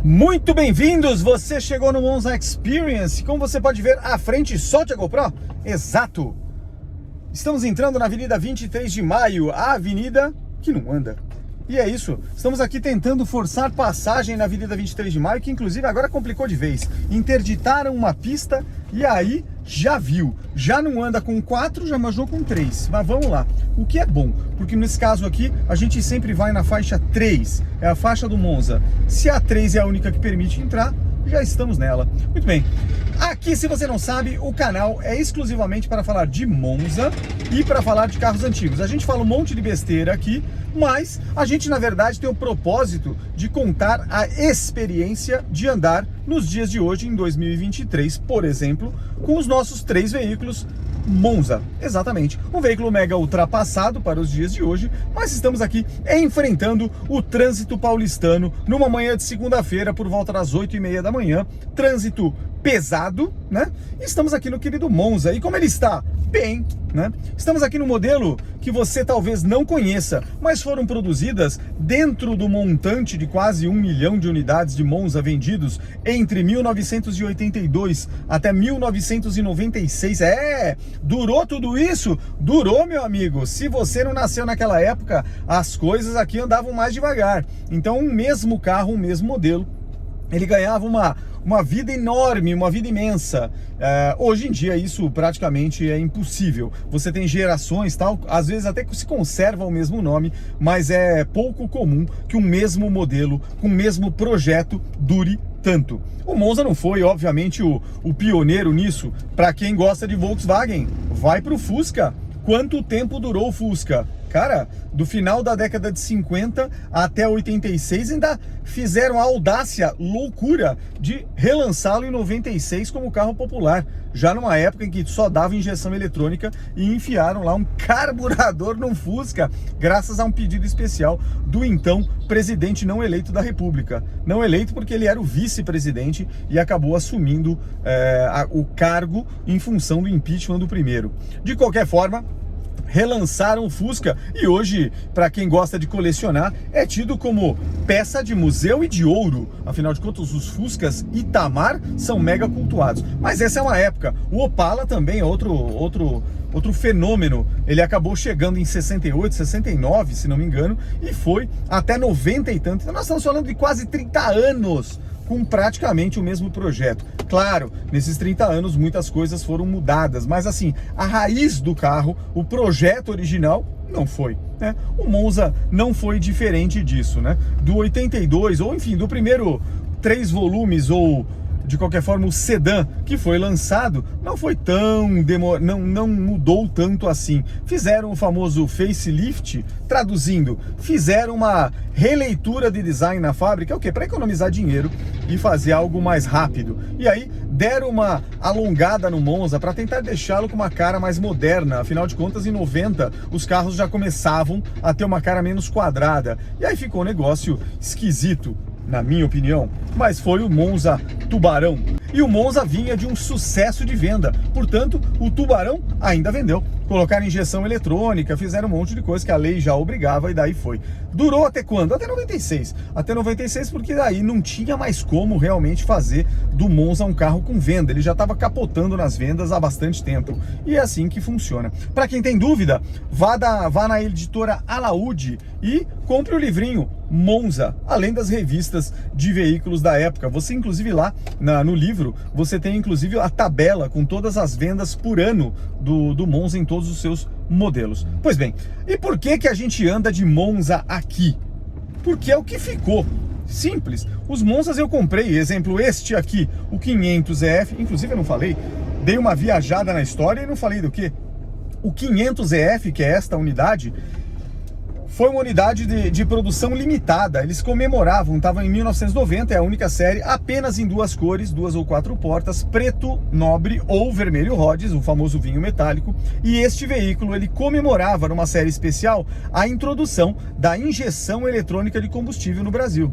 Muito bem-vindos! Você chegou no Monza Experience. Como você pode ver à frente, solte a GoPro. Exato! Estamos entrando na Avenida 23 de Maio, a avenida que não anda. E é isso, estamos aqui tentando forçar passagem na Avenida 23 de Maio, que inclusive agora complicou de vez. Interditaram uma pista e aí já viu, já não anda com 4, já manjou com 3. Mas vamos lá, o que é bom, porque nesse caso aqui a gente sempre vai na faixa 3, é a faixa do Monza. Se a 3 é a única que permite entrar, já estamos nela. Muito bem, aqui, se você não sabe, o canal é exclusivamente para falar de Monza e para falar de carros antigos. A gente fala um monte de besteira aqui, mas a gente na verdade tem o propósito de contar a experiência de andar nos dias de hoje, em 2023, por exemplo, com os nossos 3 veículos Monza. Exatamente, um veículo mega ultrapassado para os dias de hoje, mas estamos aqui enfrentando o trânsito paulistano numa manhã de segunda-feira por volta das 8h30 da manhã, trânsito pesado, né? Estamos aqui no querido Monza. E como ele está? Bem, né? Estamos aqui no modelo que você talvez não conheça, mas foram produzidas dentro do montante de quase 1 milhão de unidades de Monza vendidos entre 1982 até 1996. Durou tudo isso? Durou, meu amigo. Se você não nasceu naquela época, as coisas aqui andavam mais devagar. Então, um mesmo carro, um mesmo modelo, ele ganhava uma vida enorme, uma vida imensa. Hoje em dia isso praticamente é impossível. Você tem gerações, tal, às vezes até que se conserva o mesmo nome, mas é pouco comum que um mesmo modelo, com o mesmo projeto, dure tanto. O Monza não foi, obviamente, o pioneiro nisso. Para quem gosta de Volkswagen, vai para o Fusca. Quanto tempo durou o Fusca? Cara, do final da década de 50 até 86, ainda fizeram a audácia, loucura de relançá-lo em 96 como carro popular, já numa época em que só dava injeção eletrônica, e enfiaram lá um carburador no Fusca, graças a um pedido especial do então presidente não eleito da República. Não eleito porque ele era o vice-presidente e acabou assumindo o cargo em função do impeachment do primeiro. De qualquer forma, relançaram o Fusca e hoje, para quem gosta de colecionar, é tido como peça de museu e de ouro. Afinal de contas, os Fuscas Itamar são mega cultuados. Mas essa é uma época. O Opala também é outro fenômeno. Ele acabou chegando em 68, 69, se não me engano, e foi até 90 e tanto. Então nós estamos falando de quase 30 anos com praticamente o mesmo projeto. Claro, nesses 30 anos muitas coisas foram mudadas, mas assim, a raiz do carro, o projeto original, não foi, né? O Monza não foi diferente disso, né? Do 82, ou enfim, do primeiro 3 volumes, ou de qualquer forma o sedã que foi lançado, não foi tão não mudou tanto assim. Fizeram o famoso facelift, traduzindo, fizeram uma releitura de design na fábrica, o quê? Para economizar dinheiro e fazer algo mais rápido. E aí deram uma alongada no Monza para tentar deixá-lo com uma cara mais moderna. Afinal de contas, em 90 os carros já começavam a ter uma cara menos quadrada. E aí ficou um negócio esquisito, na minha opinião, mas foi o Monza Tubarão. E o Monza vinha de um sucesso de venda, portanto, o Tubarão ainda vendeu. Colocaram injeção eletrônica, fizeram um monte de coisa que a lei já obrigava e daí foi. Durou até quando? Até 96. Até 96 porque daí não tinha mais como realmente fazer do Monza um carro com venda. Ele já estava capotando nas vendas há bastante tempo. E é assim que funciona. Para quem tem dúvida, vá na editora Alaúde e compre o livrinho Monza, além das revistas de veículos da época. Você inclusive lá no livro, você tem inclusive a tabela com todas as vendas por ano do Monza em todos os seus modelos. Pois bem, e por que a gente anda de Monza aqui? Porque é o que ficou. Simples. Os Monzas eu comprei, exemplo este aqui, o 500EF, inclusive eu não falei, dei uma viajada na história e não falei do que? O 500EF, que é esta unidade, foi uma unidade de produção limitada. Eles comemoravam, estava em 1990, é a única série, apenas em 2 cores, 2 ou 4 portas, preto nobre ou vermelho Rhodes, o famoso vinho metálico. E este veículo, ele comemorava, numa série especial, a introdução da injeção eletrônica de combustível no Brasil.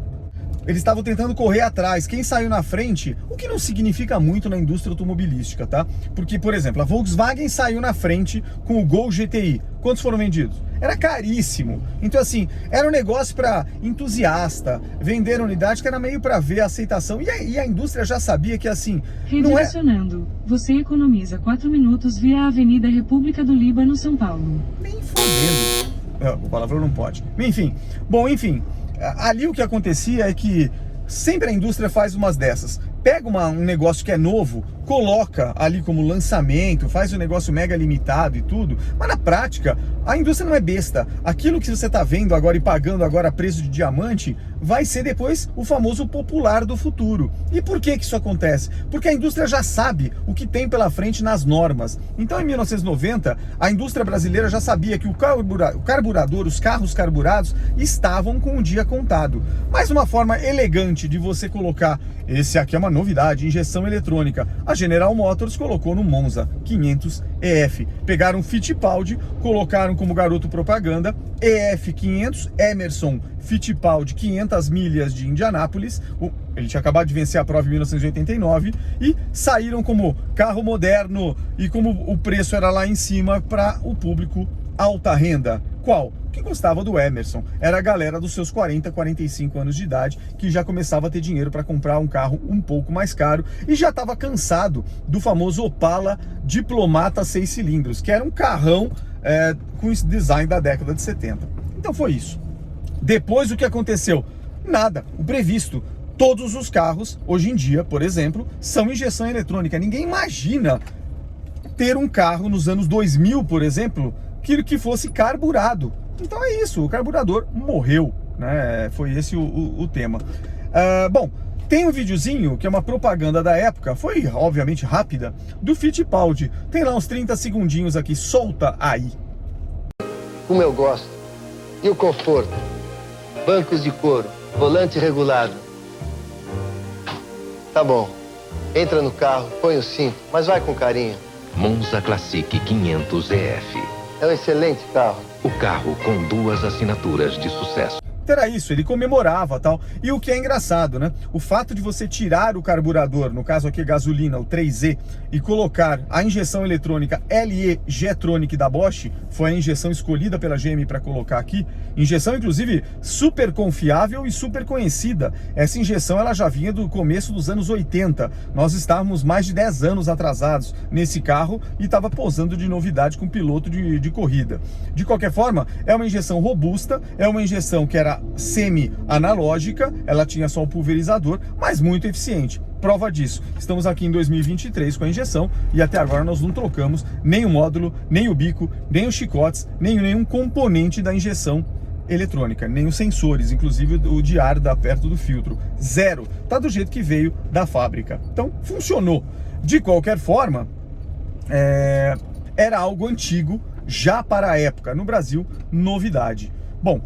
eles estavam tentando correr atrás. Quem saiu na frente, o que não significa muito na indústria automobilística, tá? Porque, por exemplo, a Volkswagen saiu na frente com o Gol GTI. Quantos foram vendidos? Era caríssimo. Então, assim, era um negócio para entusiasta, vender unidade que era meio para ver a aceitação. E a indústria já sabia que, assim, não é... Redirecionando. Você economiza 4 minutos via Avenida República do Líbano, São Paulo. Nem fodendo. O palavrão não pode. Enfim, ali o que acontecia é que sempre a indústria faz umas dessas. Pega um negócio que é novo, coloca ali como lançamento, faz um negócio mega limitado e tudo, mas na prática, a indústria não é besta. Aquilo que você está vendo agora e pagando agora a preço de diamante, vai ser depois o famoso popular do futuro. E por que isso acontece? Porque a indústria já sabe o que tem pela frente nas normas. Então, em 1990, a indústria brasileira já sabia que o carburador, os carros carburados, estavam com o dia contado. Mas uma forma elegante de você colocar, esse aqui é uma novidade, injeção eletrônica. A General Motors colocou no Monza 500 EF. Pegaram o Fittipaldi, colocaram como garoto propaganda EF 500, Emerson Fittipaldi 500 milhas de Indianápolis. Ele tinha acabado de vencer a prova em 1989 e saíram como carro moderno e como o preço era lá em cima para o público alta renda. Qual? Que gostava do Emerson. Era a galera dos seus 40, 45 anos de idade que já começava a ter dinheiro para comprar um carro um pouco mais caro e já estava cansado do famoso Opala Diplomata 6 cilindros, que era um carrão com esse design da década de 70. Então foi isso. Depois o que aconteceu? Nada. O previsto. Todos os carros, hoje em dia, por exemplo, são injeção eletrônica. Ninguém imagina ter um carro nos anos 2000, por exemplo, que fosse carburado. Então é isso, o carburador morreu, né? Foi esse o tema. Bom, tem um videozinho que é uma propaganda da época, foi obviamente rápida, do Fittipaldi. Tem lá uns 30 segundinhos aqui, solta aí. Como eu gosto. E o conforto? Bancos de couro, volante regulado. Tá bom, entra no carro, põe o cinto, mas vai com carinho. Monza Classic 500 EF. É um excelente carro. O carro com 2 assinaturas de sucesso. Era isso, ele comemorava tal. E o que é engraçado, né? O fato de você tirar o carburador, no caso aqui gasolina, o 3E, e colocar a injeção eletrônica LE G-Tronic da Bosch, foi a injeção escolhida pela GM para colocar aqui. Injeção, inclusive, super confiável e super conhecida. Essa injeção ela já vinha do começo dos anos 80. Nós estávamos mais de 10 anos atrasados nesse carro e estava posando de novidade com piloto de corrida. De qualquer forma, é uma injeção robusta, é uma injeção que era semi-analógica, ela tinha só o pulverizador, mas muito eficiente. Prova disso, estamos aqui em 2023 com a injeção e até agora nós não trocamos nem o módulo, nem o bico, nem os chicotes, nem nenhum componente da injeção eletrônica, nem os sensores, inclusive o de ar perto do filtro. Zero, tá do jeito que veio da fábrica. Então, funcionou. De qualquer forma, era algo antigo, já para a época. No Brasil, novidade. Bom,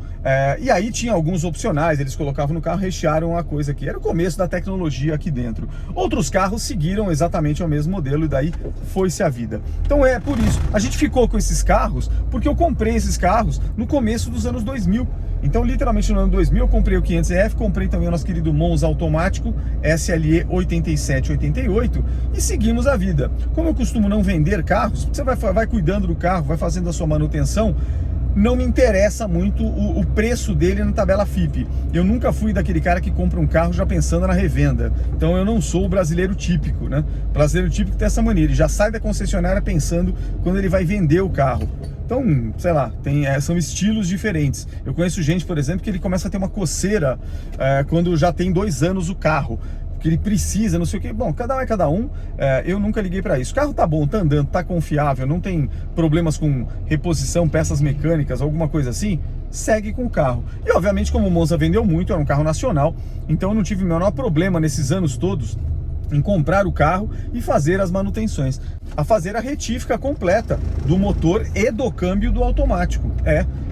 e aí tinha alguns opcionais, eles colocavam no carro, rechearam a coisa aqui. Era o começo da tecnologia aqui dentro. Outros carros seguiram exatamente o mesmo modelo e daí foi-se a vida. Então é por isso, a gente ficou com esses carros, porque eu comprei esses carros no começo dos anos 2000. Então, literalmente no ano 2000, eu comprei o 500EF, comprei também o nosso querido Monza automático SLE 8788 e seguimos a vida. Como eu costumo não vender carros, você vai cuidando do carro, vai fazendo a sua manutenção, não me interessa muito o preço dele na tabela FIPE. Eu nunca fui daquele cara que compra um carro já pensando na revenda. Então eu não sou o brasileiro típico, né? O brasileiro típico tem essa maneira, ele já sai da concessionária pensando quando ele vai vender o carro. Então, sei lá, são estilos diferentes. Eu conheço gente, por exemplo, que ele começa a ter uma coceira quando já tem 2 anos o carro. Que ele precisa, não sei o que. Bom, cada um é cada um. Eu nunca liguei para isso. O carro tá bom, tá andando, tá confiável, não tem problemas com reposição, peças mecânicas, alguma coisa assim, segue com o carro. E obviamente, como o Monza vendeu muito, era um carro nacional, então eu não tive o menor problema nesses anos todos em comprar o carro e fazer as manutenções, a fazer a retífica completa do motor e do câmbio do automático.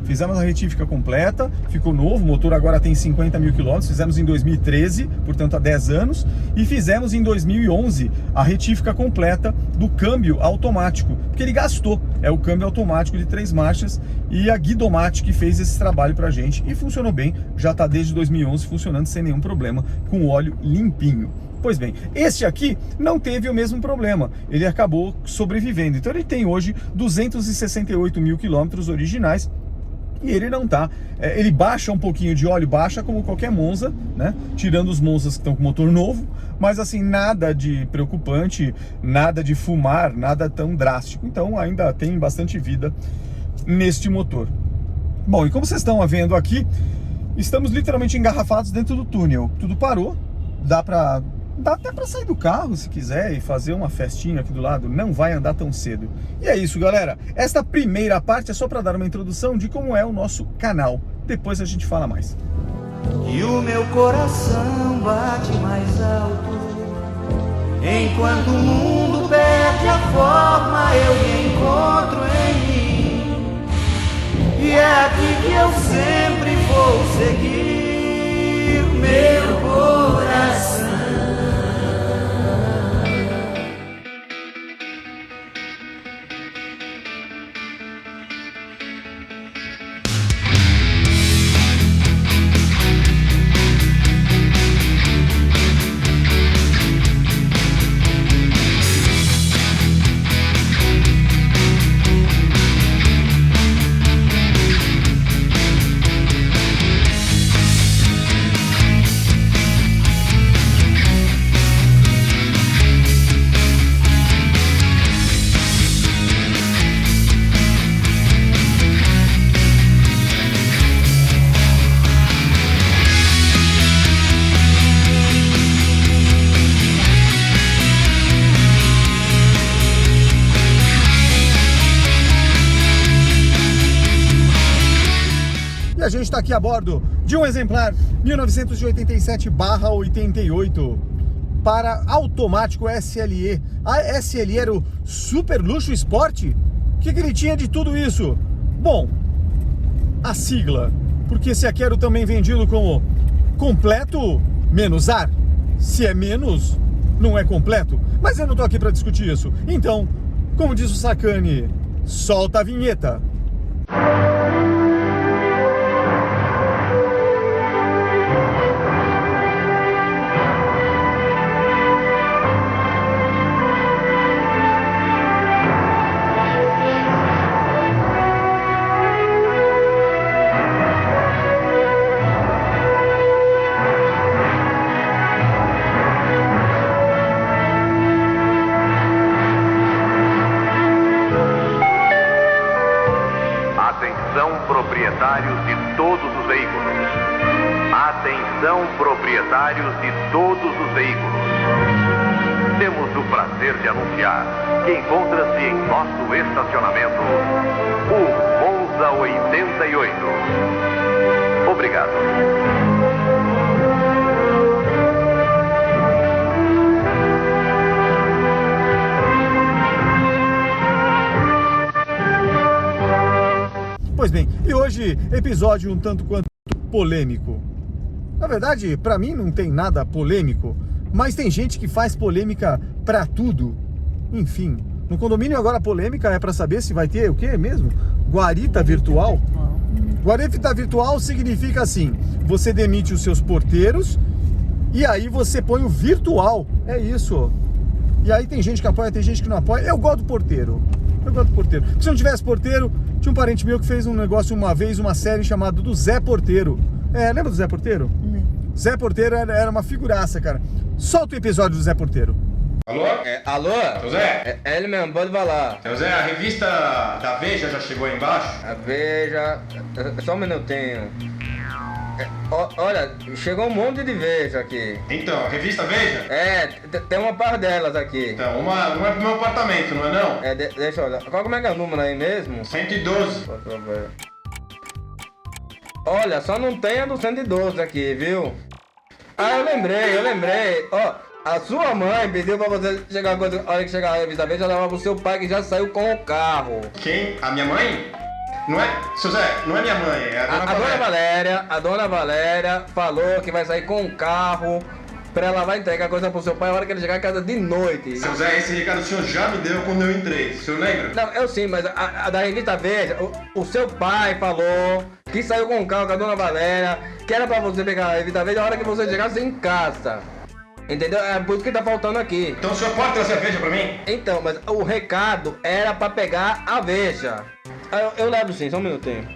Fizemos a retífica completa, ficou novo, o motor agora tem 50 mil quilômetros, fizemos em 2013, portanto há 10 anos, e fizemos em 2011 a retífica completa do câmbio automático, porque ele gastou, é o câmbio automático de 3 marchas, e a Guidomatic fez esse trabalho pra gente, e funcionou bem, já está desde 2011 funcionando sem nenhum problema, com o óleo limpinho. Pois bem, este aqui não teve o mesmo problema, ele acabou sobrevivendo, então ele tem hoje 268 mil quilômetros originais, e ele não tá, ele baixa um pouquinho de óleo, baixa como qualquer Monza, né? Tirando os Monzas que estão com motor novo, mas assim, nada de preocupante, nada de fumar, nada tão drástico. Então ainda tem bastante vida neste motor. Bom, e como vocês estão vendo aqui, estamos literalmente engarrafados dentro do túnel. Tudo parou, dá até para sair do carro se quiser e fazer uma festinha aqui do lado, não vai andar tão cedo. E é isso, galera. Esta primeira parte é só para dar uma introdução de como é o nosso canal. Depois a gente fala mais. E o meu coração bate mais alto, enquanto o mundo perde a forma, eu me encontro em mim. E é aqui que eu sempre vou seguir meu coração. A gente está aqui a bordo de um exemplar 1987/88 para automático SLE. A SLE era o Super Luxo Sport? O que ele tinha de tudo isso? Bom, a sigla, porque esse aqui era também vendido como completo menos ar. Se é menos, não é completo. Mas eu não tô aqui para discutir isso. Então, como diz o Sacani, solta a vinheta. Proprietários de todos os veículos. Atenção, proprietários de todos os veículos. Temos o prazer de anunciar que encontra-se em nosso estacionamento o Monza 88. Obrigado. Pois bem, e hoje episódio um tanto quanto polêmico. Na verdade, pra mim não tem nada polêmico, mas tem gente que faz polêmica pra tudo. Enfim, no condomínio agora a polêmica é pra saber se vai ter o quê mesmo? Guarita virtual? Guarita virtual significa assim, você demite os seus porteiros e aí você põe o virtual, é isso. E aí tem gente que apoia, tem gente que não apoia. Eu gosto do porteiro. Porque se não tivesse porteiro, tinha um parente meu que fez um negócio uma vez, uma série chamada do Zé Porteiro. Lembra do Zé Porteiro? Zé Porteiro era uma figuraça, cara. Solta o episódio do Zé Porteiro. Alô? Alô? Seu Zé? É ele mesmo, pode falar. Seu Zé, a revista da Veja já chegou aí embaixo? A Veja... Só um minutinho. Olha, chegou um monte de Veja aqui. Então, a revista Veja? Tem uma par delas aqui. Então, uma é pro meu apartamento, não é não? Deixa eu olhar. Como é que é o número aí mesmo? 112. Olha, só não tem a do 112 aqui, viu? Ah, eu lembrei. Ó, A sua mãe pediu pra você chegar quando a hora que chegar a revista Veja, levar pro seu pai que já saiu com o carro. Quem? A minha mãe? Não é, seu Zé, não é minha mãe, é a dona Valéria. A dona Valéria falou que vai sair com o carro pra ela vai entregar coisa pro seu pai na hora que ele chegar em casa de noite. Seu Zé, esse recado o senhor já me deu quando eu entrei, o senhor lembra? Não, eu sim, mas a da revista Veja, o seu pai falou que saiu com o carro com a dona Valéria, que era pra você pegar a revista Veja na hora que você chegasse em casa. Entendeu? É por isso que tá faltando aqui. Então o senhor pode trazer a Veja pra mim? Então, mas o recado era pra pegar a Veja. Eu levo sim, só um minutinho.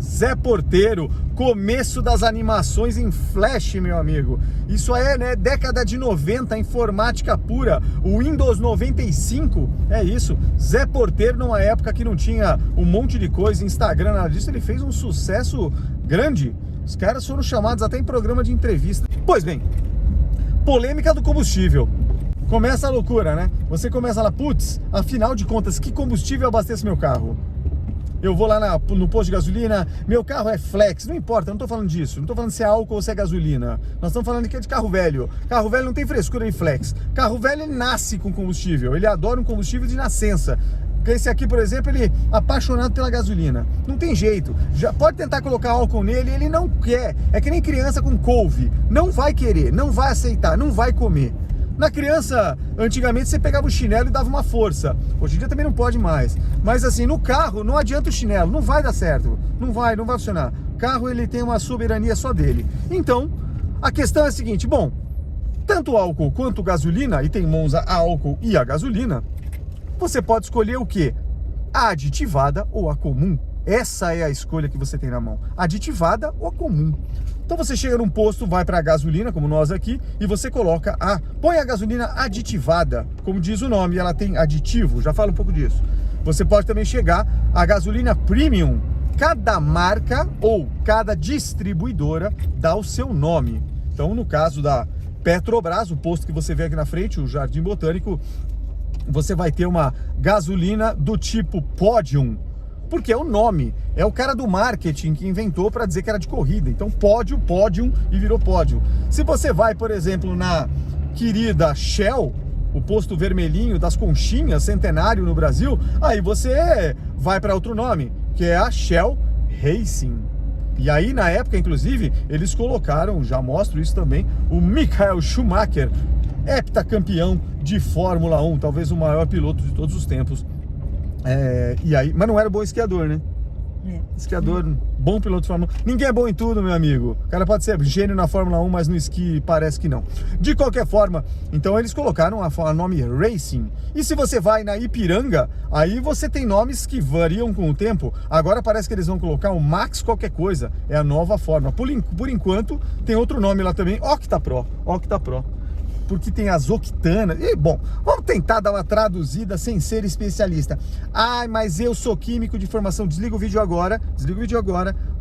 Zé Porteiro, começo das animações em Flash, meu amigo. Isso aí é, né, década de 90, informática pura. O Windows 95, é isso. Zé Porteiro, numa época que não tinha um monte de coisa, Instagram, nada disso, ele fez um sucesso grande. Os caras foram chamados até em programa de entrevista. Pois bem, polêmica do combustível. Começa a loucura, né? Você começa lá, putz, afinal de contas, que combustível abastece meu carro? Eu vou lá no posto de gasolina, meu carro é flex, não importa, eu não tô falando disso, não tô falando se é álcool ou se é gasolina. Nós estamos falando aqui de carro velho. Carro velho não tem frescura de flex. Carro velho ele nasce com combustível, ele adora um combustível de nascença. Esse aqui, por exemplo, ele é apaixonado pela gasolina. Não tem jeito. Já pode tentar colocar álcool nele, ele não quer. É que nem criança com couve. Não vai querer, não vai aceitar, não vai comer. Na criança, antigamente você pegava o chinelo e dava uma força. Hoje em dia também não pode mais. Mas assim, no carro não adianta o chinelo, não vai dar certo. Não vai funcionar. O carro ele tem uma soberania só dele. Então, a questão é a seguinte, bom, tanto álcool quanto gasolina, e tem Monza a álcool e a gasolina, você pode escolher o quê? A aditivada ou a comum. Essa é a escolha que você tem na mão. Aditivada ou a comum. Então você chega num posto, vai para a gasolina, como nós aqui, e você coloca põe a gasolina aditivada, como diz o nome, ela tem aditivo, já falo um pouco disso. Você pode também chegar a gasolina premium. Cada marca ou cada distribuidora dá o seu nome. Então no caso da Petrobras, o posto que você vê aqui na frente, o Jardim Botânico, você vai ter uma gasolina do tipo Podium, porque é o nome, é o cara do marketing que inventou para dizer que era de corrida. Então Podium e virou Pódio. Se você vai, por exemplo, na querida Shell, o posto vermelhinho das conchinhas, centenário no Brasil, aí você vai para outro nome, que é a Shell Racing. E aí, na época, inclusive, eles colocaram, já mostro isso também, o Michael Schumacher, heptacampeão de Fórmula 1, talvez o maior piloto de todos os tempos. E aí, mas não era bom esquiador, né? Esquiador, bom piloto de Fórmula 1. Ninguém é bom em tudo, meu amigo. O cara pode ser gênio na Fórmula 1, mas no esqui parece que não. De qualquer forma, então eles colocaram o nome Racing. E se você vai na Ipiranga, aí você tem nomes que variam com o tempo. Agora parece que eles vão colocar o Max qualquer coisa. É a nova forma. Por enquanto, tem outro nome lá também, Octa Pro. Porque tem as octanas. E, bom, vamos tentar dar uma traduzida sem ser especialista. Mas eu sou químico de formação. Desliga o vídeo agora,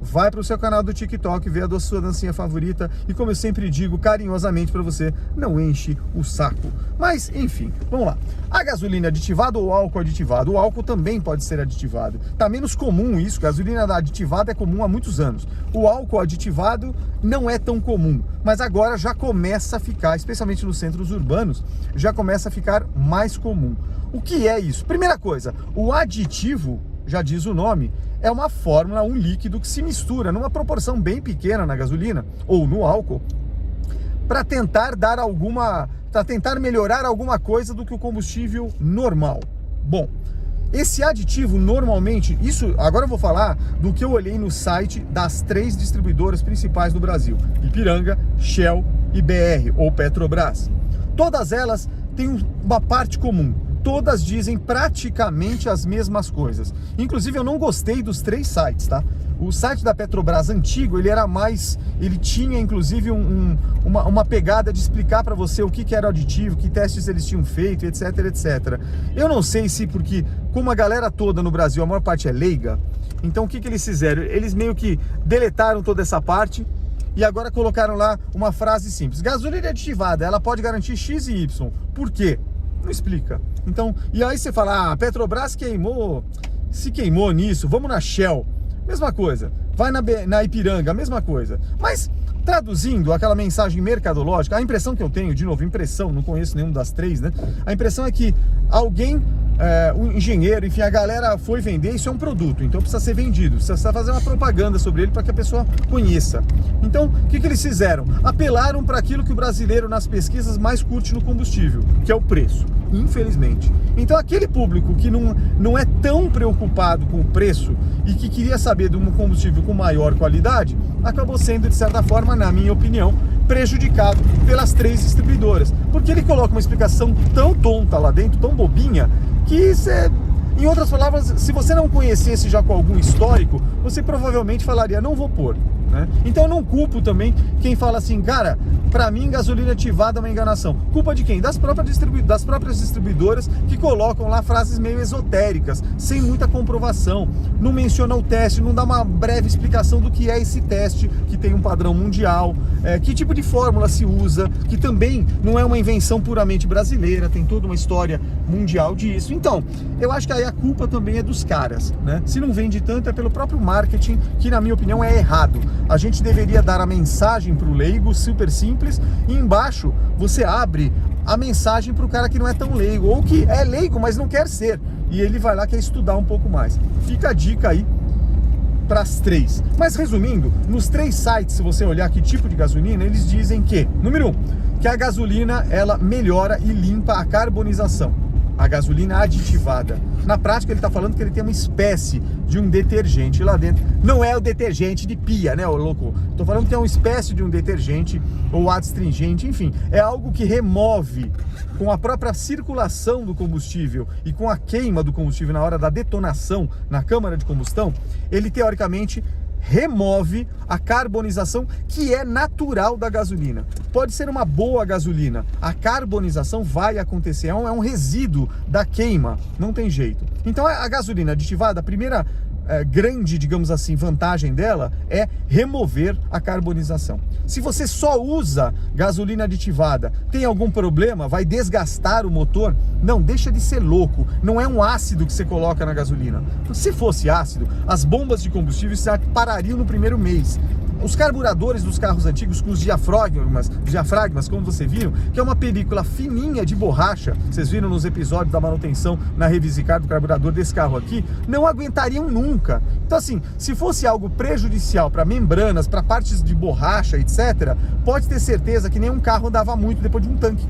vai para o seu canal do TikTok, vê a sua dancinha favorita e, como eu sempre digo carinhosamente para você, não enche o saco. Mas, enfim, vamos lá. A gasolina aditivada ou álcool aditivado? O álcool também pode ser aditivado. Tá menos comum isso, gasolina aditivada é comum há muitos anos. O álcool aditivado não é tão comum, mas agora já começa a ficar, especialmente nos centros urbanos, já começa a ficar mais comum. O que é isso? Primeira coisa, o aditivo, já diz o nome, é uma fórmula, um líquido que se mistura numa proporção bem pequena na gasolina ou no álcool para tentar melhorar alguma coisa do que o combustível normal. Bom, esse aditivo normalmente, agora eu vou falar do que eu olhei no site das 3 distribuidoras principais do Brasil: Ipiranga, Shell e BR ou Petrobras. Todas elas têm uma parte comum. Todas dizem praticamente as mesmas coisas. Inclusive eu não gostei dos 3 sites, tá? O site da Petrobras antigo, ele tinha inclusive uma pegada de explicar para você o que era o aditivo, que testes eles tinham feito, etc, etc. Eu não sei se porque, como a galera toda no Brasil, a maior parte é leiga, então o que eles fizeram? Eles meio que deletaram toda essa parte e agora colocaram lá uma frase simples: gasolina aditivada, ela pode garantir X e Y. Por quê? Não explica. Então, e aí você fala, a Petrobras se queimou nisso, vamos na Shell. Mesma coisa, vai na Ipiranga, mesma coisa. Mas Traduzindo aquela mensagem mercadológica, a impressão que eu tenho, de novo, impressão, não conheço nenhum das três, né? A impressão é que alguém, um engenheiro, enfim, a galera foi vender, isso é um produto, então precisa ser vendido, precisa fazer uma propaganda sobre ele para que a pessoa conheça. Então, o que eles fizeram? Apelaram para aquilo que o brasileiro nas pesquisas mais curte no combustível, que é o preço, infelizmente. Então, aquele público que não é tão preocupado com o preço e que queria saber de um combustível com maior qualidade, acabou sendo, de certa forma, na minha opinião, prejudicado pelas três distribuidoras, porque ele coloca uma explicação tão tonta lá dentro, tão bobinha, que você, em outras palavras, se você não conhecesse já com algum histórico, você provavelmente falaria, não vou pôr, né? Então eu não culpo também quem fala assim, cara, pra mim gasolina ativada é uma enganação. Culpa de quem? Das próprias distribuidoras que colocam lá frases meio esotéricas, sem muita comprovação, não menciona o teste, não dá uma breve explicação do que é esse teste, que tem um padrão mundial, que tipo de fórmula se usa, que também não é uma invenção puramente brasileira, tem toda uma história mundial disso. Então, eu acho que aí a culpa também é dos caras, né? Se não vende tanto é pelo próprio marketing, que na minha opinião é errado. A gente deveria dar a mensagem para o leigo, super simples, e embaixo você abre a mensagem para o cara que não é tão leigo, ou que é leigo, mas não quer ser, e ele vai lá, quer estudar um pouco mais. Fica a dica aí para as três. Mas resumindo, nos três sites, se você olhar que tipo de gasolina, eles dizem que, número 1, que a gasolina ela melhora e limpa a carbonização. A gasolina aditivada. Na prática ele está falando que ele tem uma espécie de um detergente lá dentro. Não é o detergente de pia, né, ô louco? Estou falando que é uma espécie de um detergente ou adstringente, enfim. É algo que remove com a própria circulação do combustível e com a queima do combustível na hora da detonação na câmara de combustão, ele teoricamente remove a carbonização que é natural da gasolina. Pode ser uma boa gasolina, a carbonização vai acontecer, é um resíduo da queima, não tem jeito. Então a gasolina aditivada, a primeira grande, digamos assim, vantagem dela é remover a carbonização. Se você só usa gasolina aditivada, tem algum problema, vai desgastar o motor? Não, deixa de ser louco, não é um ácido que você coloca na gasolina. Se fosse ácido, as bombas de combustível parariam no primeiro mês. Os carburadores dos carros antigos com os diafragmas, como vocês viram, que é uma película fininha de borracha, vocês viram nos episódios da manutenção na Revisicar do carburador desse carro aqui, não aguentariam nunca. Então assim, se fosse algo prejudicial para membranas, para partes de borracha, etc., pode ter certeza que nenhum carro andava muito depois de um tanque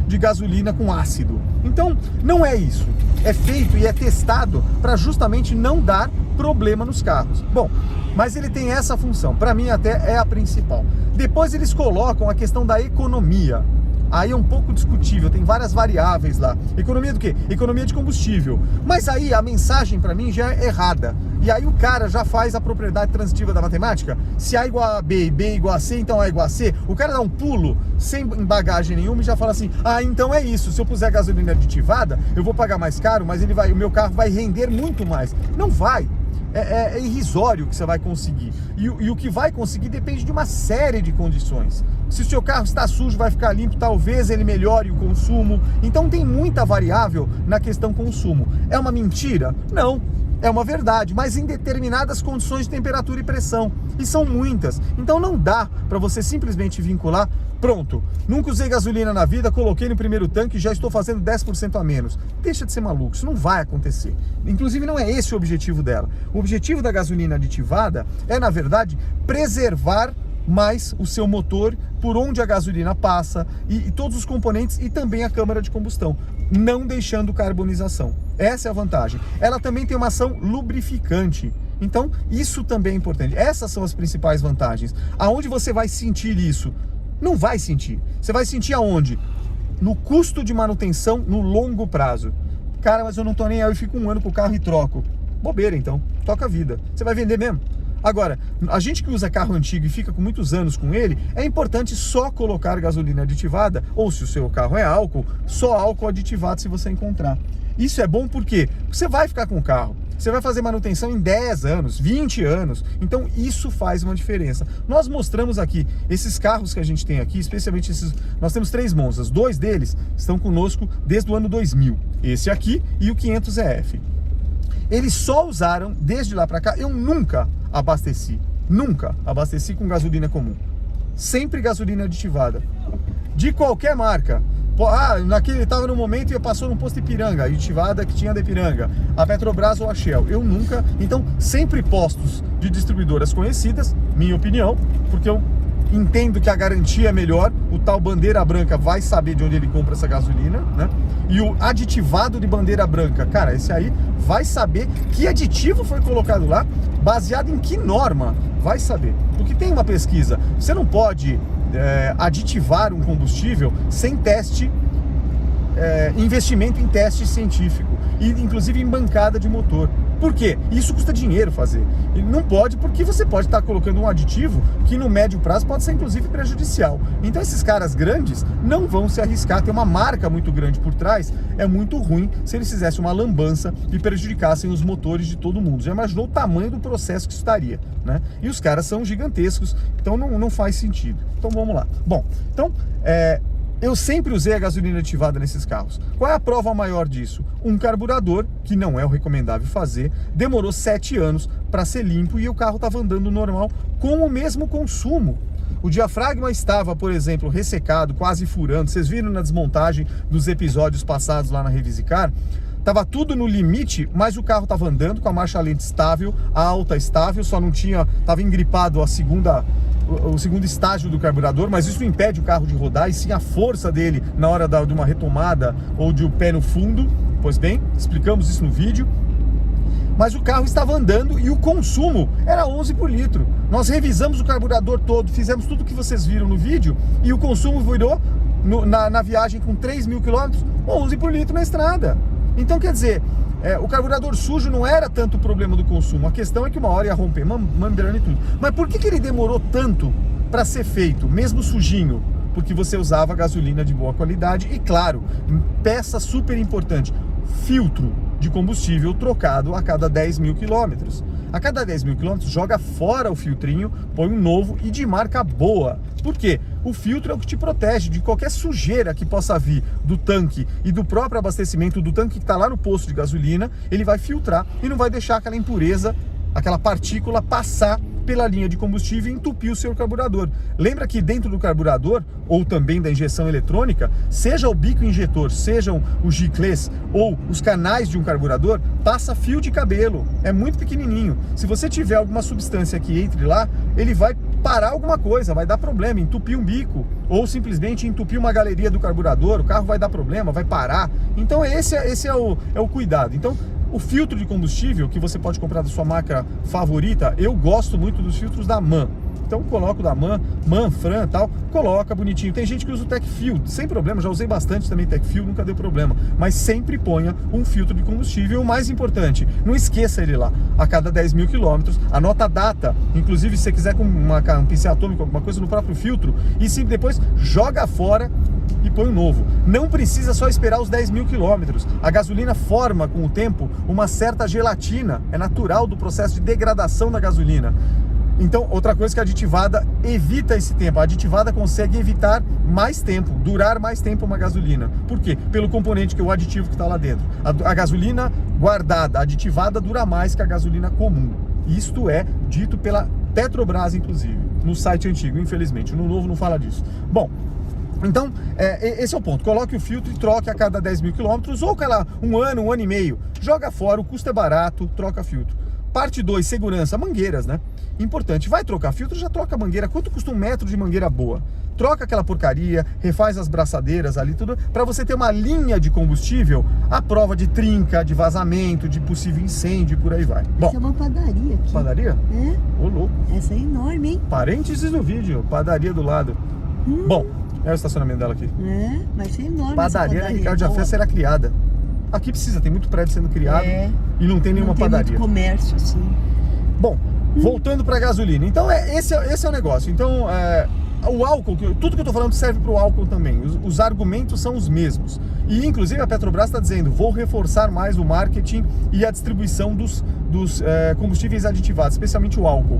de gasolina com ácido. Então, não é isso. É feito e é testado para justamente não dar problema nos carros. Bom, mas ele tem essa função, para mim até é a principal. Depois eles colocam a questão da economia. Aí é um pouco discutível, tem várias variáveis lá. Economia do quê? Economia de combustível. Mas aí a mensagem para mim já é errada. E aí o cara já faz a propriedade transitiva da matemática. Se A igual a B e B igual a C, então A igual a C. O cara dá um pulo, sem bagagem nenhuma, e já fala assim, então é isso. Se eu puser gasolina aditivada, eu vou pagar mais caro, mas o meu carro vai render muito mais. Não vai. É irrisório o que você vai conseguir. E o que vai conseguir depende de uma série de condições. Se o seu carro está sujo, vai ficar limpo, talvez ele melhore o consumo. Então tem muita variável na questão consumo. É uma mentira? Não. É uma verdade, mas em determinadas condições de temperatura e pressão. E são muitas. Então não dá para você simplesmente vincular, pronto, nunca usei gasolina na vida, coloquei no primeiro tanque e já estou fazendo 10% a menos. Deixa de ser maluco, isso não vai acontecer. Inclusive não é esse o objetivo dela. O objetivo da gasolina aditivada é, na verdade, preservar mais o seu motor por onde a gasolina passa e todos os componentes e também a câmara de combustão, não deixando carbonização. Essa é a vantagem. Ela também tem uma ação lubrificante. Então, isso também é importante. Essas são as principais vantagens. Aonde você vai sentir isso? Não vai sentir. Você vai sentir aonde? No custo de manutenção no longo prazo. Cara, mas eu não tô nem aí, eu fico um ano com o carro e troco. Bobeira então, toca a vida. Você vai vender mesmo? Agora, a gente que usa carro antigo e fica com muitos anos com ele, é importante só colocar gasolina aditivada, ou se o seu carro é álcool, só álcool aditivado se você encontrar. Isso é bom porque você vai ficar com o carro, você vai fazer manutenção em 10 anos, 20 anos, então isso faz uma diferença. Nós mostramos aqui, esses carros que a gente tem aqui, especialmente esses, nós temos 3 Monzas, 2 deles estão conosco desde o ano 2000, esse aqui e o 500EF. Eles só usaram, desde lá para cá, eu nunca abasteci com gasolina comum. sempre gasolina aditivada. De qualquer marca. Naquele estava no momento e passou num posto Ipiranga, aditivada que tinha da Ipiranga, a Petrobras ou a Shell. Eu nunca. Então, sempre postos de distribuidoras conhecidas, minha opinião, porque eu entendo que a garantia é melhor. O tal bandeira branca vai saber de onde ele compra essa gasolina, né? E o aditivado de bandeira branca, cara, esse aí vai saber que aditivo foi colocado lá, baseado em que norma, vai saber. Porque tem uma pesquisa, você não pode aditivar um combustível sem teste, investimento em teste científico, e inclusive em bancada de motor. Por quê? Isso custa dinheiro fazer. E não pode, porque você pode estar colocando um aditivo que no médio prazo pode ser inclusive prejudicial. Então esses caras grandes não vão se arriscar. Tem uma marca muito grande por trás, é muito ruim se eles fizessem uma lambança e prejudicassem os motores de todo mundo. Já imaginou o tamanho do processo que isso estaria, né? E os caras são gigantescos, então não faz sentido. Então vamos lá. Bom, então eu sempre usei a gasolina aditivada nesses carros. Qual é a prova maior disso? Um carburador, que não é o recomendável fazer, demorou 7 anos para ser limpo e o carro estava andando normal com o mesmo consumo. O diafragma estava, por exemplo, ressecado, quase furando. Vocês viram na desmontagem dos episódios passados lá na Revisicar? Tava tudo no limite, mas o carro estava andando com a marcha lenta estável, a alta estável, só não tinha, estava engripado o segundo estágio do carburador, mas isso não impede o carro de rodar, e sim a força dele na hora de uma retomada ou de um pé no fundo. Pois bem, explicamos isso no vídeo. Mas o carro estava andando e o consumo era 11 por litro. Nós revisamos o carburador todo, fizemos tudo que vocês viram no vídeo, e o consumo virou, na viagem com 3.000 km, 11 por litro na estrada. Então, quer dizer, o carburador sujo não era tanto o problema do consumo. A questão é que uma hora ia romper membrana e tudo. Mas por que ele demorou tanto para ser feito, mesmo sujinho? Porque você usava gasolina de boa qualidade e, claro, peça super importante, filtro de combustível trocado a cada 10.000 quilômetros. A cada 10.000 quilômetros, joga fora o filtrinho, põe um novo e de marca boa. Por quê? O filtro é o que te protege de qualquer sujeira que possa vir do tanque e do próprio abastecimento do tanque que está lá no posto de gasolina. Ele vai filtrar e não vai deixar aquela impureza, aquela partícula passar pela linha de combustível e entupir o seu carburador. Lembra que dentro do carburador, ou também da injeção eletrônica, seja o bico injetor, sejam os giclês ou os canais de um carburador, passa fio de cabelo, é muito pequenininho. Se você tiver alguma substância que entre lá, ele vai parar alguma coisa, vai dar problema, entupir um bico, ou simplesmente entupir uma galeria do carburador, o carro vai dar problema, vai parar. Então esse é o cuidado. Então, o filtro de combustível que você pode comprar da sua marca favorita, eu gosto muito dos filtros da MAN. Então coloco da MAN, Fran e tal, coloca bonitinho. Tem gente que usa o Tecfil, sem problema, já usei bastante também Tecfil, nunca deu problema. Mas sempre ponha um filtro de combustível. O mais importante, não esqueça ele lá, a cada 10.000 quilômetros, anota a data, inclusive se você quiser com um pincel atômico, alguma coisa no próprio filtro, e sim, depois joga fora e põe um novo. Não precisa só esperar os 10.000 quilômetros. A gasolina forma com o tempo uma certa gelatina, é natural do processo de degradação da gasolina. Então, outra coisa que a aditivada evita esse tempo. A aditivada consegue evitar mais tempo, durar mais tempo uma gasolina. Por quê? Pelo componente que é o aditivo que está lá dentro. A gasolina guardada, aditivada, dura mais que a gasolina comum. Isto é dito pela Petrobras, inclusive, no site antigo, infelizmente. No novo não fala disso. Bom, então, esse é o ponto. Coloque o filtro e troque a cada 10.000 quilômetros, ou cada um ano e meio. Joga fora, o custo é barato, troca filtro. Parte 2, segurança, mangueiras, né? Importante, vai trocar filtro, já troca a mangueira. Quanto custa 1 metro de mangueira boa? Troca aquela porcaria, refaz as braçadeiras ali, tudo, para você ter uma linha de combustível à prova de trinca, de vazamento, de possível incêndio, por aí vai. Bom, essa é uma padaria aqui. Padaria? É. Ô, louco. Essa é enorme, hein? Parênteses no vídeo, padaria do lado. Bom, é o estacionamento dela aqui. Vai ser enorme. Padaria Ricardo Jafé será criada. Aqui precisa, tem muito prédio sendo criado e não tem nenhuma padaria. Muito comércio, assim. Bom, voltando para gasolina. Então, esse é o negócio. Então, o álcool, tudo que eu tô falando serve para o álcool também. Os argumentos são os mesmos. E, inclusive, a Petrobras está dizendo, vou reforçar mais o marketing e a distribuição dos combustíveis aditivados, especialmente o álcool.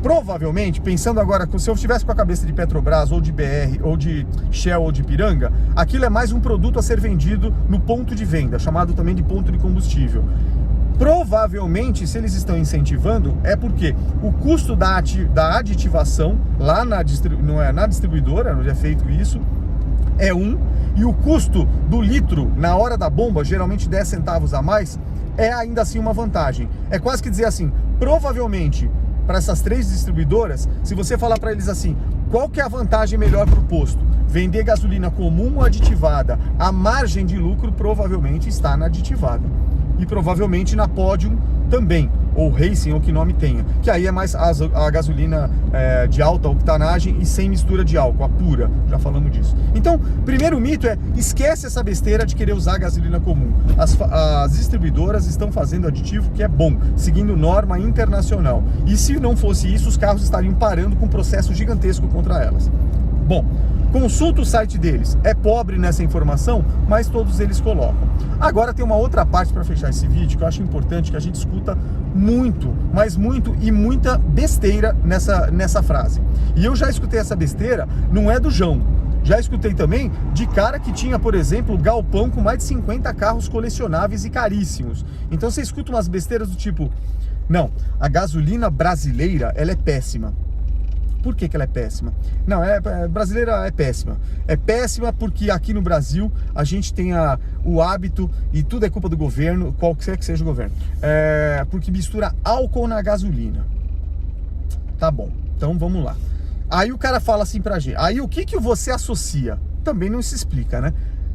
Provavelmente, pensando agora, se eu estivesse com a cabeça de Petrobras, ou de BR, ou de Shell, ou de Ipiranga, aquilo é mais um produto a ser vendido no ponto de venda, chamado também de ponto de combustível. Provavelmente, se eles estão incentivando, é porque o custo da aditivação lá na distribuidora, onde é feito isso, é 1, e o custo do litro na hora da bomba, geralmente 10 centavos a mais, é ainda assim uma vantagem. É quase que dizer assim, provavelmente, para essas 3 distribuidoras, se você falar para eles assim, qual que é a vantagem melhor para o posto? Vender gasolina comum ou aditivada? A margem de lucro provavelmente está na aditivada. E provavelmente na Podium também, ou Racing, ou que nome tenha, que aí é mais a gasolina de alta octanagem e sem mistura de álcool, a pura, já falamos disso. Então, primeiro mito é, esquece essa besteira de querer usar gasolina comum. As distribuidoras estão fazendo aditivo que é bom, seguindo norma internacional. E se não fosse isso, os carros estariam parando com um processo gigantesco contra elas. Bom, consulta o site deles, é pobre nessa informação, mas todos eles colocam. Agora tem uma outra parte para fechar esse vídeo que eu acho importante, que a gente escuta muito, mas muito e muita besteira nessa frase. E eu já escutei essa besteira, não é do João. Já escutei também de cara que tinha, por exemplo, galpão com mais de 50 carros colecionáveis e caríssimos. Então você escuta umas besteiras do tipo, não, a gasolina brasileira, ela é péssima. Por que ela é péssima? Não, brasileira é péssima. É péssima porque aqui no Brasil a gente tem o hábito, e tudo é culpa do governo, qualquer que seja o governo, porque mistura álcool na gasolina. Tá bom, então vamos lá. Aí o cara fala assim pra gente, aí o que você associa? Também não se explica, né?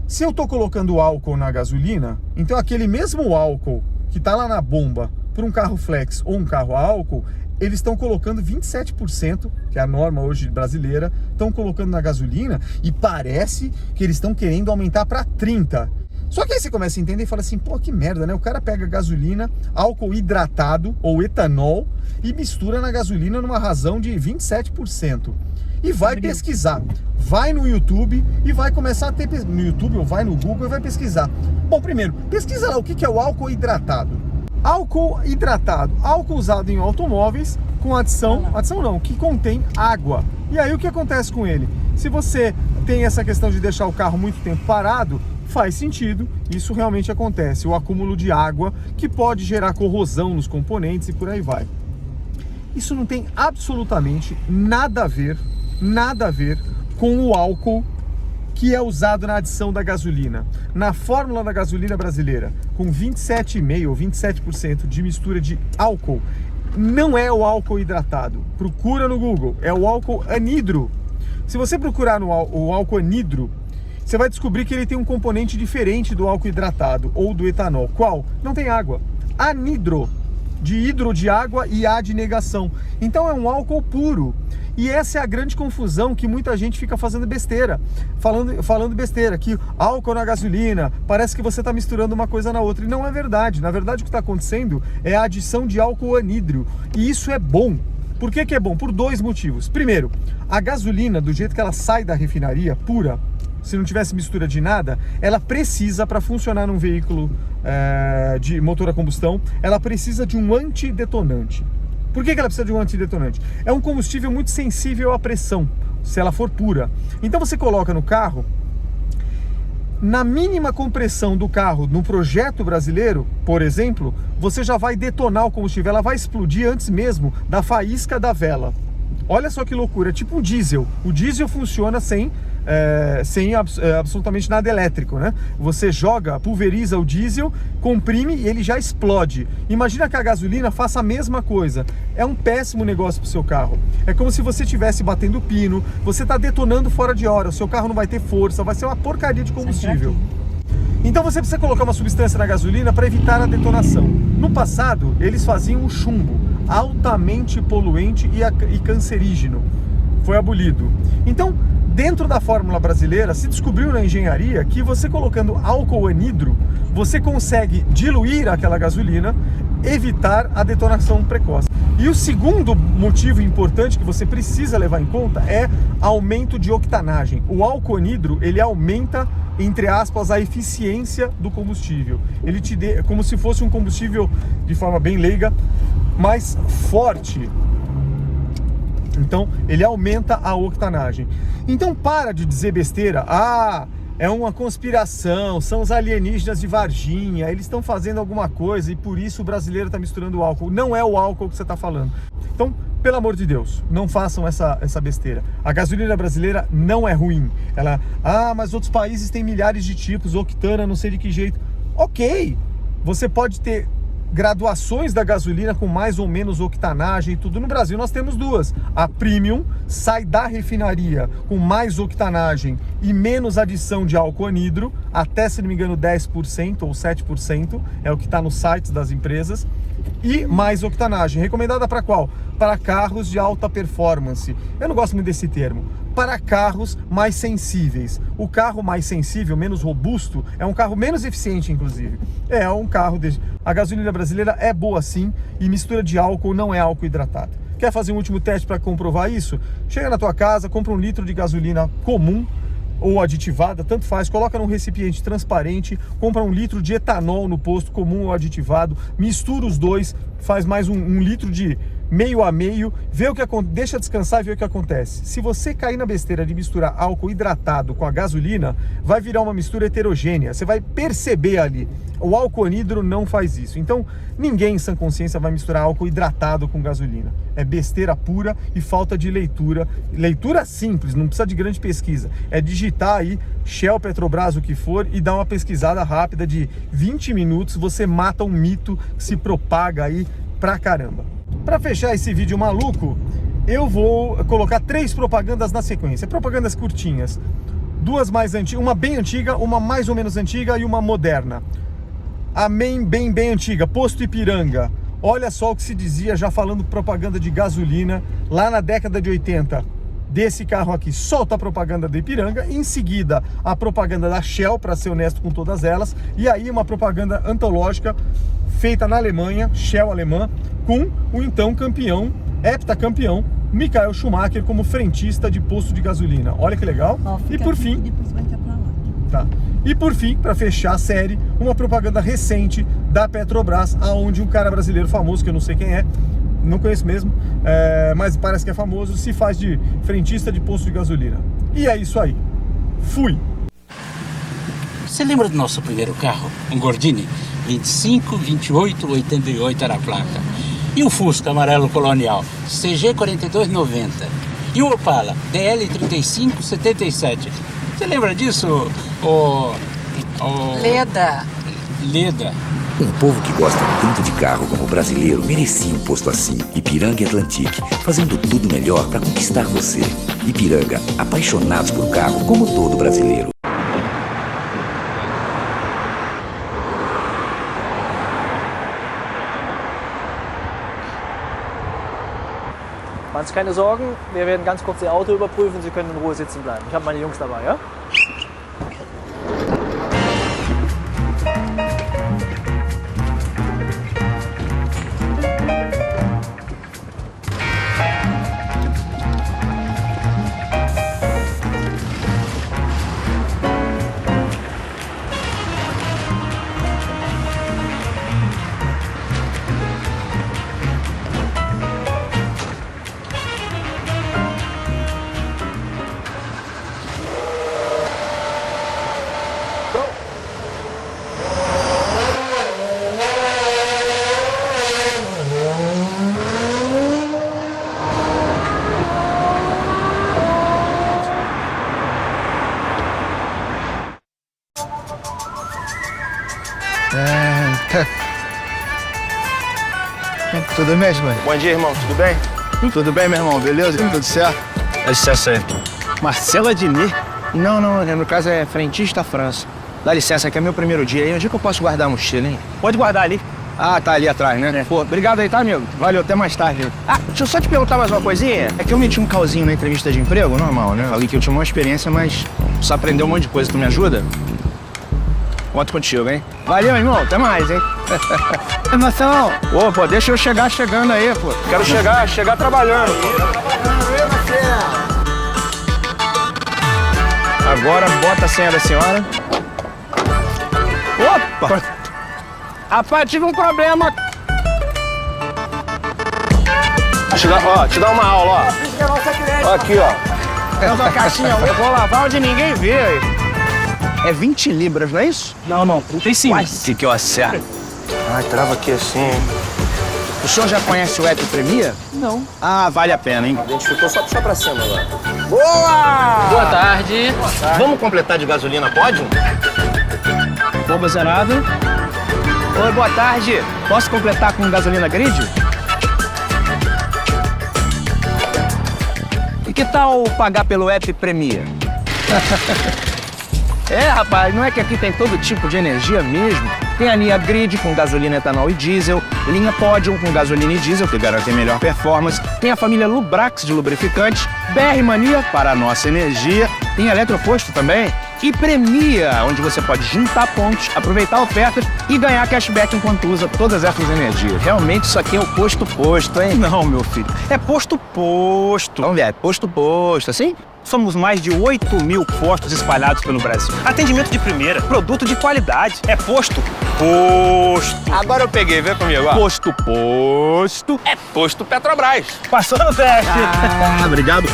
Se eu tô colocando álcool na gasolina, então aquele mesmo álcool que tá lá na bomba para um carro flex ou um carro a álcool, eles estão colocando 27%, que é a norma hoje brasileira, estão colocando na gasolina e parece que eles estão querendo aumentar para 30%. Só que aí você começa a entender e fala assim, pô, que merda, né? O cara pega gasolina, álcool hidratado ou etanol e mistura na gasolina numa razão de 27%. E vai pesquisar, vai no YouTube e vai começar a ter, no YouTube ou vai no Google e vai pesquisar. Bom, primeiro, pesquisa lá o que é o álcool hidratado. Álcool hidratado, álcool usado em automóveis com adição não, que contém água. E aí o que acontece com ele? Se você tem essa questão de deixar o carro muito tempo parado, faz sentido, isso realmente acontece, o acúmulo de água que pode gerar corrosão nos componentes e por aí vai. Isso não tem absolutamente nada a ver com o álcool que é usado na adição da gasolina. Na fórmula da gasolina brasileira, com 27,5% ou 27% de mistura de álcool, não é o álcool hidratado. Procura no Google, é o álcool anidro. Se você procurar o álcool anidro, você vai descobrir que ele tem um componente diferente do álcool hidratado ou do etanol. Qual? Não tem água. Anidro, de hidro de água e A de negação. Então é um álcool puro. E essa é a grande confusão que muita gente fica fazendo besteira, falando besteira, que álcool na gasolina, parece que você está misturando uma coisa na outra, e não é verdade. Na verdade o que está acontecendo é a adição de álcool anidro, e isso é bom. Por que é bom? Por 2 motivos. Primeiro, a gasolina, do jeito que ela sai da refinaria, pura, se não tivesse mistura de nada, ela precisa, para funcionar num veículo de motor a combustão, ela precisa de um antidetonante. Por que ela precisa de um antidetonante? É um combustível muito sensível à pressão, se ela for pura. Então você coloca no carro, na mínima compressão do carro, no projeto brasileiro, por exemplo, você já vai detonar o combustível, ela vai explodir antes mesmo da faísca da vela. Olha só que loucura, é tipo um diesel. O diesel funciona sem absolutamente nada elétrico, né? Você pulveriza o diesel, comprime e ele já explode. Imagina que a gasolina faça a mesma coisa. É um péssimo negócio para o seu carro. É como se você estivesse batendo pino, você está detonando fora de hora, o seu carro não vai ter força, vai ser uma porcaria de combustível. Então você precisa colocar uma substância na gasolina para evitar a detonação. No passado, eles faziam o chumbo, altamente poluente e cancerígeno. Foi abolido. Então, dentro da fórmula brasileira, se descobriu na engenharia que você colocando álcool anidro, você consegue diluir aquela gasolina, evitar a detonação precoce. E o segundo motivo importante que você precisa levar em conta é aumento de octanagem. O álcool anidro, ele aumenta, entre aspas, a eficiência do combustível. Ele como se fosse um combustível, de forma bem leiga, mais forte. Então, ele aumenta a octanagem. Então, para de dizer besteira. é uma conspiração, são os alienígenas de Varginha, eles estão fazendo alguma coisa e por isso o brasileiro está misturando o álcool. Não é o álcool que você está falando. Então, pelo amor de Deus, não façam essa besteira. A gasolina brasileira não é ruim. Ela, mas outros países têm milhares de tipos, octana, não sei de que jeito. Ok, você pode ter graduações da gasolina com mais ou menos octanagem e tudo. No Brasil nós temos duas. A Premium sai da refinaria com mais octanagem e menos adição de álcool anidro, até, se não me engano, 10% ou 7%, é o que está nos sites das empresas, e mais octanagem. Recomendada para qual? Para carros de alta performance. Eu não gosto muito desse termo. Para carros mais sensíveis. O carro mais sensível, menos robusto, é um carro menos eficiente, inclusive. É um carro... A gasolina brasileira é boa sim, e mistura de álcool não é álcool hidratado. Quer fazer um último teste para comprovar isso? Chega na tua casa, compra 1 litro de gasolina comum ou aditivada, tanto faz, coloca num recipiente transparente, compra 1 litro de etanol no posto, comum ou aditivado, mistura os dois, faz mais 1 litro de meio a meio, vê o que acontece, deixa descansar e vê o que acontece. Se você cair na besteira de misturar álcool hidratado com a gasolina, vai virar uma mistura heterogênea, você vai perceber ali. O álcool anidro não faz isso. Então, ninguém em sã consciência vai misturar álcool hidratado com gasolina. É besteira pura e falta de leitura. Leitura simples, não precisa de grande pesquisa. É digitar aí Shell, Petrobras, o que for, e dar uma pesquisada rápida de 20 minutos, você mata um mito que se propaga aí pra caramba. Para fechar esse vídeo maluco, eu vou colocar 3 propagandas na sequência. Propagandas curtinhas. 2 mais antigas, uma bem antiga, uma mais ou menos antiga e uma moderna. A bem antiga, Posto Ipiranga. Olha só o que se dizia já falando propaganda de gasolina lá na década de 80 desse carro aqui. Solta a propaganda do Ipiranga, em seguida a propaganda da Shell, para ser honesto com todas elas, e aí uma propaganda antológica feita na Alemanha, Shell alemã, com o então campeão, heptacampeão, Michael Schumacher como frentista de posto de gasolina. Olha que legal. E por fim, depois vai estar pra lá. tá. E por fim, para fechar a série, uma propaganda recente da Petrobras, aonde um cara brasileiro famoso, que eu não sei quem é, não conheço mesmo, mas parece que é famoso, se faz de frentista de posto de gasolina. E é isso aí. Fui! Você lembra do nosso primeiro carro? Um Gordini? 25, 28, 88 era a placa. E o Fusca amarelo colonial? CG 4290. E o Opala? DL 3577. Você lembra disso? Leda. Um povo que gosta tanto de carro como o brasileiro merecia um posto assim. Ipiranga e Atlantique, fazendo tudo melhor para conquistar você. Ipiranga, apaixonados por carro como todo brasileiro. Machen Sie keine Sorgen, wir werden ganz kurz Ihr Auto überprüfen, Sie können in Ruhe sitzen bleiben. Ich habe meine Jungs dabei, ja? Tudo bem, mano? Bom dia, irmão. Tudo bem? Tudo bem, meu irmão? Beleza? Tudo certo? Dá licença aí. Marcelo Adnet? Não, no caso é frentista França. Dá licença, que é meu primeiro dia aí. Onde é que eu posso guardar a mochila, hein? Pode guardar ali. Ah, tá ali atrás, né? Pô, obrigado aí, tá, amigo? Valeu, até mais tarde. Ah, deixa eu só te perguntar mais uma coisinha. É que eu meti um calzinho na entrevista de emprego, normal, né? Falei que eu tinha uma experiência, mas só aprendeu um monte de coisa. Tu me ajuda? Conto contigo, hein? Valeu, irmão. Até mais, hein? Marcelo. Ô, pô, deixa eu chegar chegando aí, pô. Quero chegar trabalhando, pô. Agora bota a senha da senhora. Opa! Rapaz, tive um problema. Te dá uma aula, ó. Ó, aqui, ó. Essa caixinha eu vou lavar onde ninguém vê aí. É 20 libras, não é isso? Não, 35. Quase que eu acerto. Ai, trava aqui assim, hein? O senhor já conhece o app Premia? Não. Ah, vale a pena, hein? Identificou, só puxar pra cima agora. Boa! Boa tarde. Vamos completar de gasolina, pode? Bomba zerada. Oi, boa tarde. Posso completar com gasolina grid? E que tal pagar pelo app Premia? É, rapaz, não é que aqui tem todo tipo de energia mesmo? Tem a linha Grid com gasolina, etanol e diesel, linha Podium com gasolina e diesel, que garantem melhor performance, tem a família Lubrax de lubrificantes, BR Mania para a nossa energia, tem Eletroposto também, e Premia, onde você pode juntar pontos, aproveitar ofertas e ganhar cashback enquanto usa todas essas energias. Realmente isso aqui é o posto, hein? Não, meu filho, é posto. Vamos ver, é posto, assim? Somos mais de 8.000 postos espalhados pelo Brasil. Atendimento de primeira, produto de qualidade. É posto. Agora eu peguei, vem comigo, ó. Posto. É posto Petrobras. Passou no teste. Ah, obrigado.